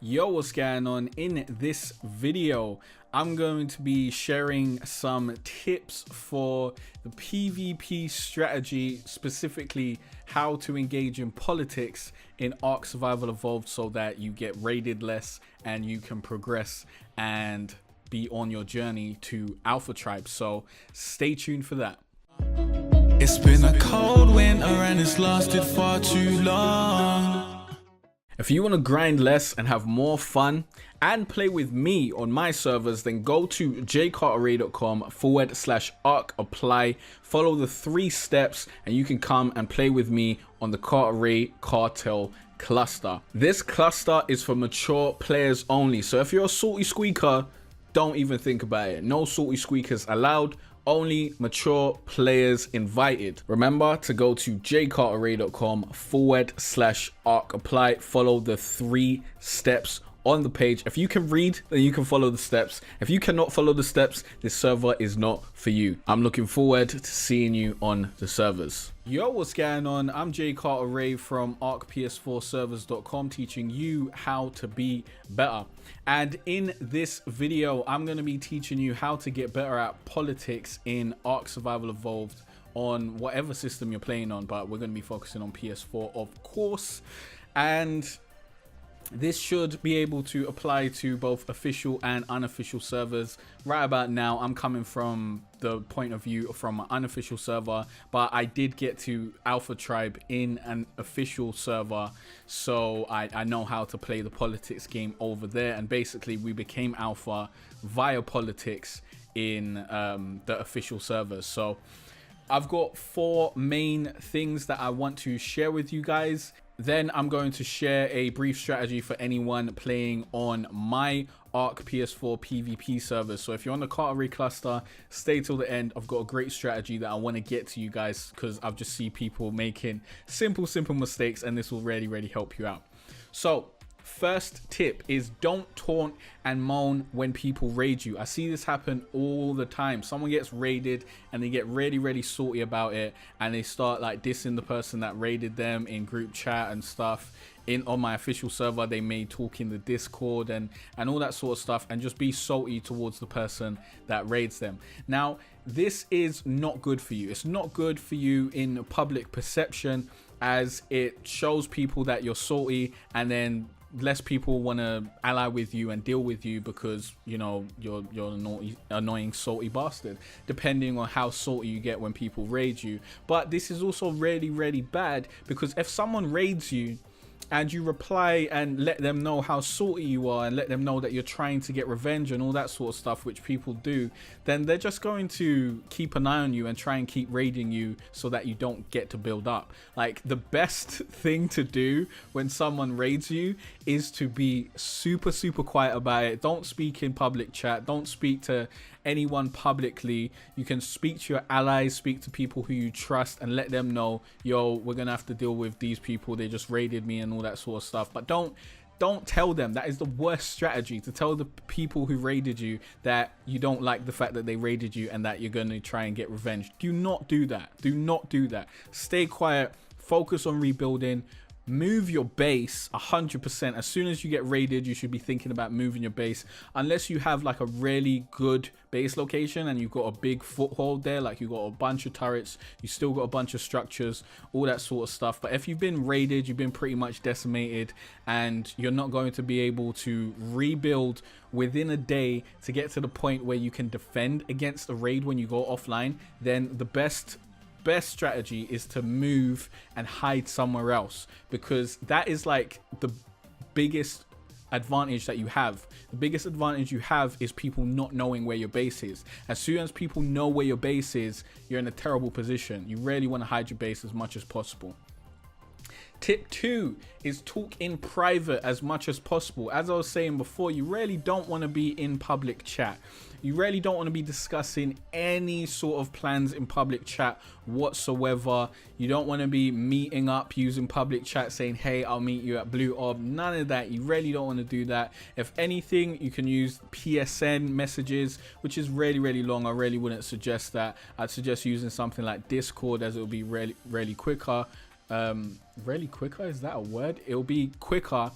Yo, what's going on? In this video, I'm going to be sharing some tips for the PvP strategy, specifically how to engage in politics in Ark Survival Evolved so that you get raided less and you can progress and be on your journey to Alpha Tribe. So stay tuned for that. It's been a cold winter and it's lasted far too long. If you want to grind less and have more fun and play with me on my servers, then go to jaycartere.com/ARK apply. Follow the 3 steps and you can come and play with me on the Cartere Cartel cluster. This cluster is for mature players only. So if you're a salty squeaker, don't even think about it. No salty squeakers allowed. Only mature players invited. Remember to go to jaycartere.com/ARK apply. Follow the 3 steps on the page. If you can read, then you can follow the steps. If you cannot follow the steps, this server is not for you. I'm looking forward to seeing you on the servers. Yo, what's going on? I'm Jay Cartere from Ark Ps4 servers.com, teaching you how to be better. And in this video, I'm going to be teaching you how to get better at politics in Ark Survival Evolved on whatever system you're playing on, but we're going to be focusing on PS4, of course. And this should be able to apply to both official and unofficial servers. Right about now, I'm coming from the point of view from an unofficial server, but I did get to Alpha Tribe in an official server, so I know how to play the politics game over there. And basically, we became Alpha via politics in the official servers. So I've got 4 main things that I want to share with you guys. Then I'm going to share a brief strategy for anyone playing on my Ark Ps4 PVP servers. So if you're on the Cartere cluster, stay till the end. I've got a great strategy that I want to get to you guys because I've just seen people making simple mistakes, and this will really help you out. So first tip is don't taunt and moan when people raid you. I see this happen all the time. Someone gets raided and they get really salty about it, and they start like dissing the person that raided them in group chat and stuff. On my official server, they may talk in the Discord and all that sort of stuff, and just be salty towards the person that raids them. Now, this is not good for you. It's not good for you in public perception, as it shows people that you're salty, and then less people want to ally with you and deal with you because, you know, you're an annoying salty bastard, depending on how salty you get when people raid you. But this is also really bad, because if someone raids you and you reply and let them know how salty you are and let them know that you're trying to get revenge and all that sort of stuff, which people do, then they're just going to keep an eye on you and try and keep raiding you so that you don't get to build up. Like, the best thing to do when someone raids you is to be super quiet about it. Don't speak in public chat. Don't speak to anyone publicly. You can speak to your allies, speak to people who you trust, and let them know, yo, we're gonna have to deal with these people, they just raided me and all that sort of stuff. But don't tell them. That is the worst strategy, to tell the people who raided you that you don't like the fact that they raided you and that you're gonna try and get revenge. Do not do that. Do not do that. Stay quiet, focus on rebuilding. Move your base 100%. As soon as you get raided, you should be thinking about moving your base, unless you have like a really good base location and you've got a big foothold there, like you've got a bunch of turrets, you still got a bunch of structures, all that sort of stuff. But if you've been raided, you've been pretty much decimated, and you're not going to be able to rebuild within a day to get to the point where you can defend against a raid when you go offline, then the best strategy is to move and hide somewhere else, because that is like the biggest advantage that you have. The biggest advantage you have is people not knowing where your base is. As soon as people know where your base is, you're in a terrible position. You really want to hide your base as much as possible. Tip 2 is talk in private as much as possible. As I was saying before, you really don't want to be in public chat. You really don't want to be discussing any sort of plans in public chat whatsoever. You don't want to be meeting up using public chat saying, hey, I'll meet you at Blue Orb. None of that. You really don't want to do that. If anything, you can use PSN messages, which is really long. I really wouldn't suggest that. I'd suggest using something like Discord, as it will be really quicker. Really quicker, is that a word? It'll be quicker,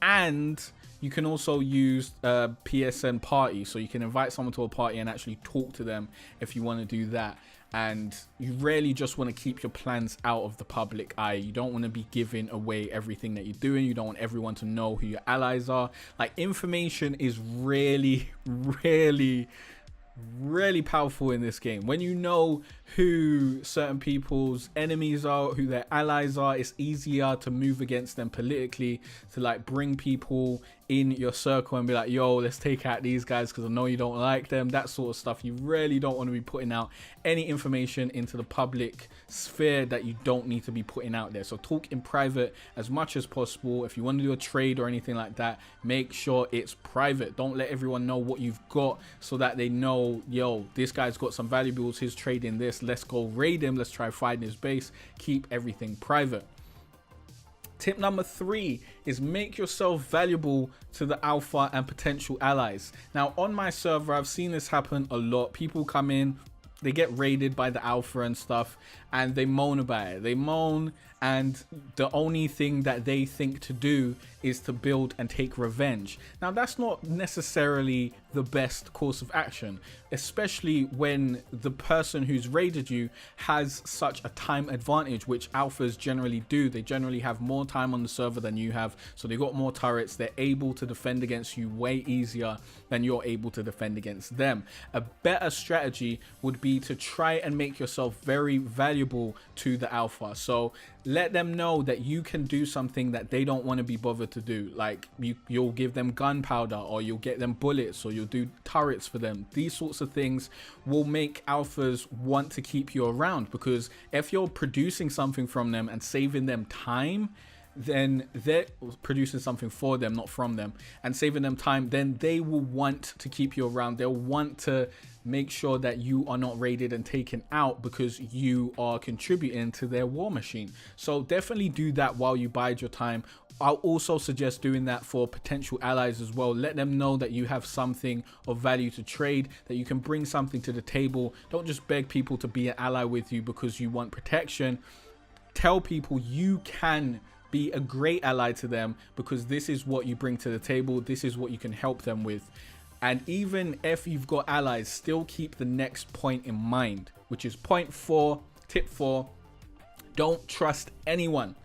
and you can also use PSN party, so you can invite someone to a party and actually talk to them if you want to do that. And you really just want to keep your plans out of the public eye. You don't want to be giving away everything that you're doing. You don't want everyone to know who your allies are. Like, information is really powerful in this game. When you know who certain people's enemies are, who their allies are, it's easier to move against them politically, to like bring people in your circle and be like, yo, let's take out these guys because I know you don't like them, that sort of stuff. You really don't want to be putting out any information into the public sphere that you don't need to be putting out there. So talk in private as much as possible. If you want to do a trade or anything like that, make sure it's private. Don't let everyone know what you've got, so that they know, yo, this guy's got some valuables, he's trading this, let's go raid him, let's try find his base. Keep everything private. Tip number 3 is make yourself valuable to the alpha and potential allies. Now, on my server, I've seen this happen a lot. People come in, they get raided by the alpha and stuff, and they moan about it. They moan, and the only thing that they think to do is to build and take revenge. Now, that's not necessarily the best course of action, especially when the person who's raided you has such a time advantage, which alphas generally do. They generally have more time on the server than you have, so they got more turrets. They're able to defend against you way easier than you're able to defend against them. A better strategy would be to try and make yourself very valuable to the alpha. So let them know that you can do something that they don't want to be bothered to do. Like you'll give them gunpowder, or you'll get them bullets, or you'll do turrets for them. These sorts of things will make alphas want to keep you around, because if you're producing something from them and saving them time, then they're producing something for them, not from them, and saving them time, then they will want to keep you around. They'll want to make sure that you are not raided and taken out, because you are contributing to their war machine. So definitely do that while you bide your time. I'll also suggest doing that for potential allies as well. Let them know that you have something of value to trade, that you can bring something to the table. Don't just beg people to be an ally with you because you want protection. Tell people you can be a great ally to them because this is what you bring to the table. This is what you can help them with. And even if you've got allies, still keep the next point in mind, which is point 4, tip 4. Don't trust anyone.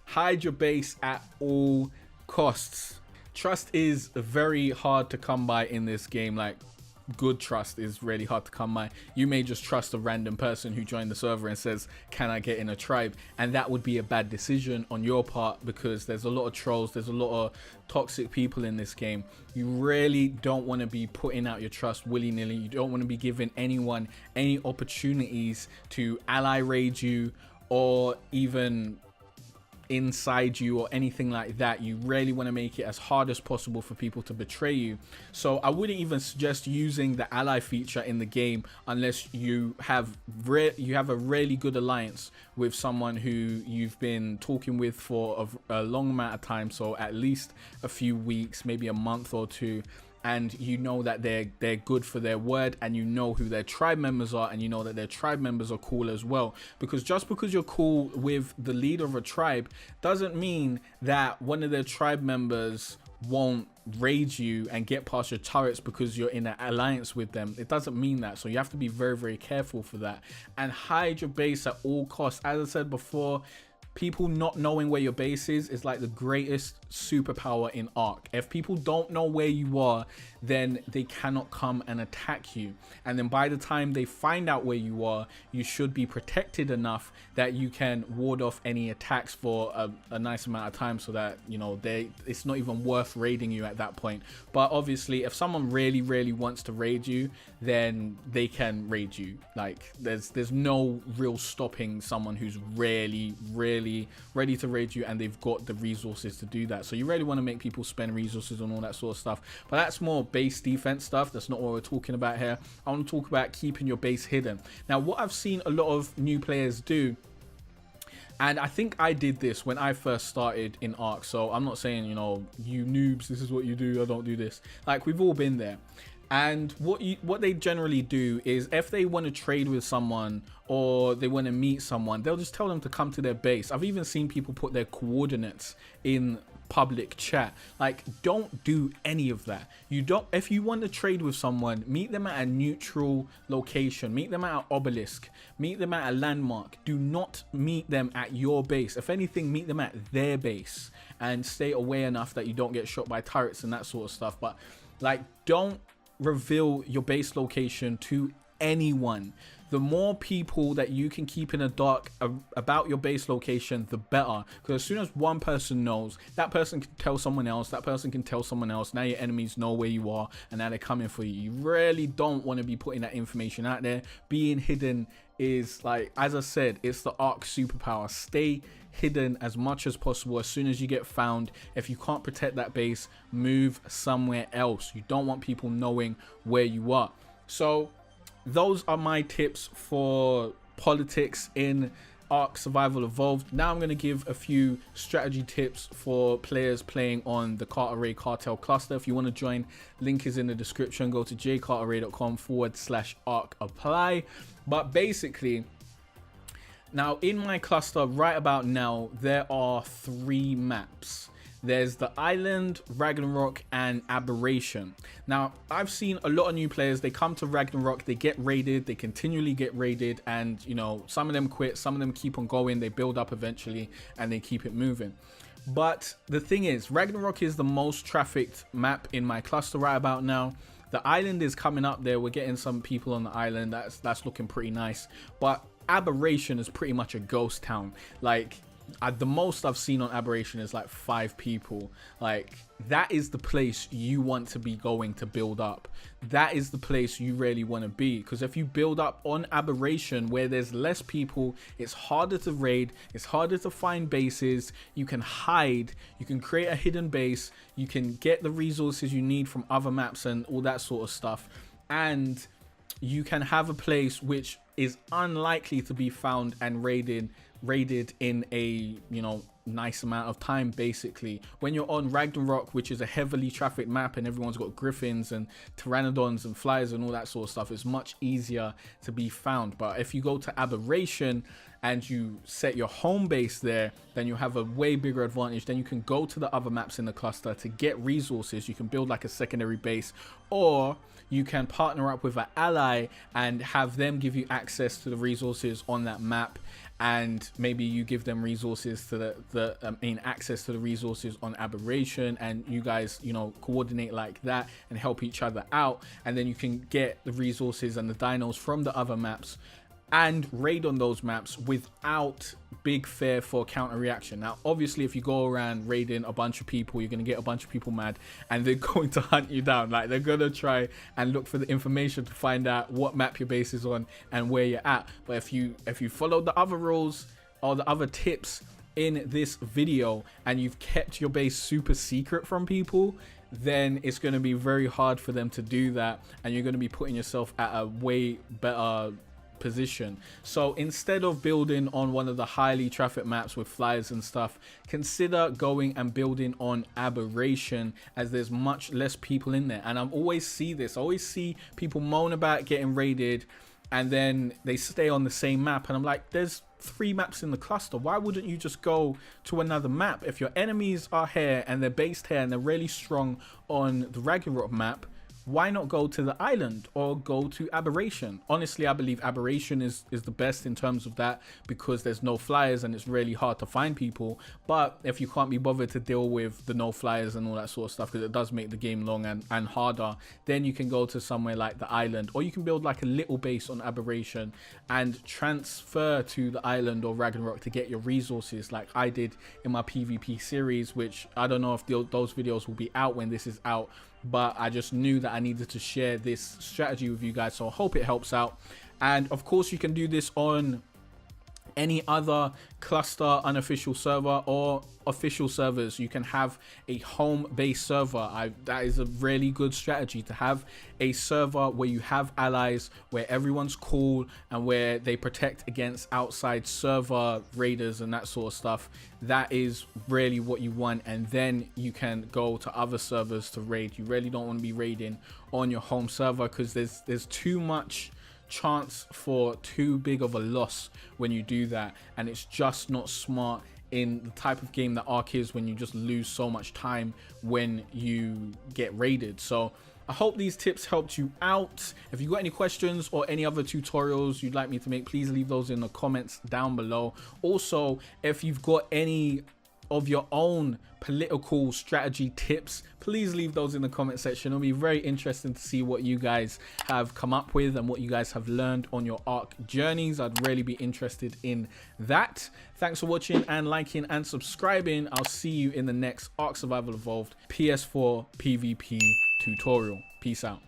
Hide your base at all costs. Trust is very hard to come by in this game. Like, good trust is really hard to come by. You may just trust a random person who joined the server and says, can I get in a tribe? And that would be a bad decision on your part, because there's a lot of trolls, there's a lot of toxic people in this game. You really don't want to be putting out your trust willy-nilly. You don't want to be giving anyone any opportunities to ally raid you, or even inside you, or anything like that. You really want to make it as hard as possible for people to betray you. So I wouldn't even suggest using the ally feature in the game unless you have a really good alliance with someone who you've been talking with for a long amount of time, so at least a few weeks, maybe a month or two, and you know that they're good for their word, and you know who their tribe members are, and you know that their tribe members are cool as well. Because just because you're cool with the leader of a tribe doesn't mean that one of their tribe members won't raid you and get past your turrets because you're in an alliance with them. It doesn't mean that. So you have to be very, very careful for that, and hide your base at all costs. As I said before, people not knowing where your base is like the greatest superpower in Ark. If people don't know where you are, then they cannot come and attack you. And then by the time they find out where you are, you should be protected enough that you can ward off any attacks for a nice amount of time, so that, you know, it's not even worth raiding you at that point. But obviously, if someone really, really wants to raid you, then they can raid you. Like, there's no real stopping someone who's really, really ready to raid you, and they've got the resources to do that. So you really want to make people spend resources on all that sort of stuff. But that's more base defense stuff. That's not what we're talking about here. I want to talk about keeping your base hidden. Now, what I've seen a lot of new players do, and I think I did this when I first started in Ark, so I'm not saying, you know, you noobs, this is what you do, I don't do this. Like, we've all been there. And what they generally do is, if they want to trade with someone or they want to meet someone, they'll just tell them to come to their base. I've even seen people put their coordinates in public chat. Like, don't do any of that. If you want to trade with someone, meet them at a neutral location, meet them at an obelisk, meet them at a landmark. Do not meet them at your base. If anything, meet them at their base and stay away enough that you don't get shot by turrets and that sort of stuff. But like, don't reveal your base location to anyone. The more people that you can keep in the dark about your base location, the better. Because as soon as one person knows, that person can tell someone else, that person can tell someone else. Now your enemies know where you are and now they're coming for you. You really don't want to be putting that information out there. Being hidden is, like, as I said, it's the Ark superpower. Stay hidden as much as possible. As soon as you get found, if you can't protect that base, move somewhere else. You don't want people knowing where you are. So those are my tips for politics in Ark Survival Evolved. Now I'm going to give a few strategy tips for players playing on the Cartere Cartel cluster. If you want to join, link is in the description. Go to jaycartere.com/Ark apply. But basically, now in my cluster right about now, there are 3 maps. There's the Island, Ragnarok, and Aberration. Now, I've seen a lot of new players, they come to Ragnarok, they get raided, they continually get raided, and, you know, some of them quit, some of them keep on going, they build up eventually, and they keep it moving. But the thing is, Ragnarok is the most trafficked map in my cluster right about now. The Island is coming up there, we're getting some people on the Island, that's looking pretty nice. But Aberration is pretty much a ghost town. Like, the most I've seen on Aberration is like 5 people. Like, that is the place you want to be going to build up. That is the place you really want to be, because if you build up on Aberration where there's less people, it's harder to raid, it's harder to find bases, you can hide, you can create a hidden base, you can get the resources you need from other maps and all that sort of stuff, and you can have a place which is unlikely to be found and raided in a, you know, nice amount of time. Basically, when you're on Ragnarok, which is a heavily trafficked map and everyone's got griffins and pteranodons and flyers and all that sort of stuff, it's much easier to be found. But if you go to Aberration and you set your home base there, then you have a way bigger advantage. Then you can go to the other maps in the cluster to get resources. You can build like a secondary base, or you can partner up with an ally and have them give you access to the resources on that map, and maybe you give them resources to access to the resources on Aberration, and you guys, you know, coordinate like that and help each other out, and then you can get the resources and the dinos from the other maps and raid on those maps without big fear for counter reaction. Now obviously, if you go around raiding a bunch of people, you're going to get a bunch of people mad and they're going to hunt you down. Like, they're going to try and look for the information to find out what map your base is on and where you're at. But if you follow the other rules or the other tips in this video and you've kept your base super secret from people, then it's going to be very hard for them to do that, and you're going to be putting yourself at a way better position. So instead of building on one of the highly trafficked maps with flyers and stuff, consider going and building on Aberration, as there's much less people in there. And I always see people moan about getting raided and then they stay on the same map, and I'm like, there's 3 maps in the cluster. Why wouldn't you just go to another map? If your enemies are here and they're based here and they're really strong on the Ragnarok map, why not go to the Island or go to Aberration? Honestly, I believe Aberration is the best in terms of that, because there's no flyers and it's really hard to find people. But if you can't be bothered to deal with the no flyers and all that sort of stuff, because it does make the game long and harder, then you can go to somewhere like the Island, or you can build like a little base on Aberration and transfer to the Island or Ragnarok to get your resources, like I did in my PvP series, which I don't know if those videos will be out when this is out, but I just knew that I needed to share this strategy with you guys, so I hope it helps out. And of course, you can do this on any other cluster unofficial server or official servers. You can have a home base server. That is a really good strategy, to have a server where you have allies, where everyone's cool, and where they protect against outside server raiders and that sort of stuff. That is really what you want, and then you can go to other servers to raid. You really don't want to be raiding on your home server, because there's too much chance for too big of a loss when you do that, and it's just not smart in the type of game that Ark is, when you just lose so much time when you get raided. So I hope these tips helped you out. If you got any questions or any other tutorials you'd like me to make, please leave those in the comments down below. Also, if you've got any of your own political strategy tips, please leave those in the comment section. It'll be very interesting to see what you guys have come up with and what you guys have learned on your Ark journeys. I'd really be interested in that. Thanks for watching and liking and subscribing. I'll see you in the next Ark Survival Evolved PS4 PVP tutorial. Peace out.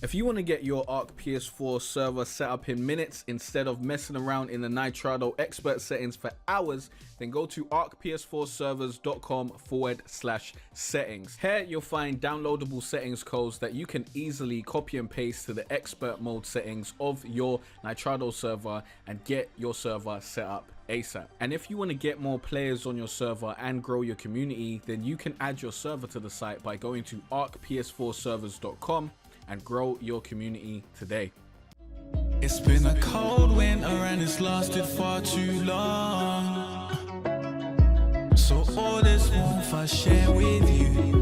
If you want to get your Ark PS4 server set up in minutes instead of messing around in the Nitrado expert settings for hours, then go to arkps4servers.com/settings. Here you'll find downloadable settings codes that you can easily copy and paste to the expert mode settings of your Nitrado server and get your server set up ASAP. And if you want to get more players on your server and grow your community, then you can add your server to the site by going to arkps4servers.com and grow your community today. It's been a cold winter and it's lasted far too long. So all this warmth I share with you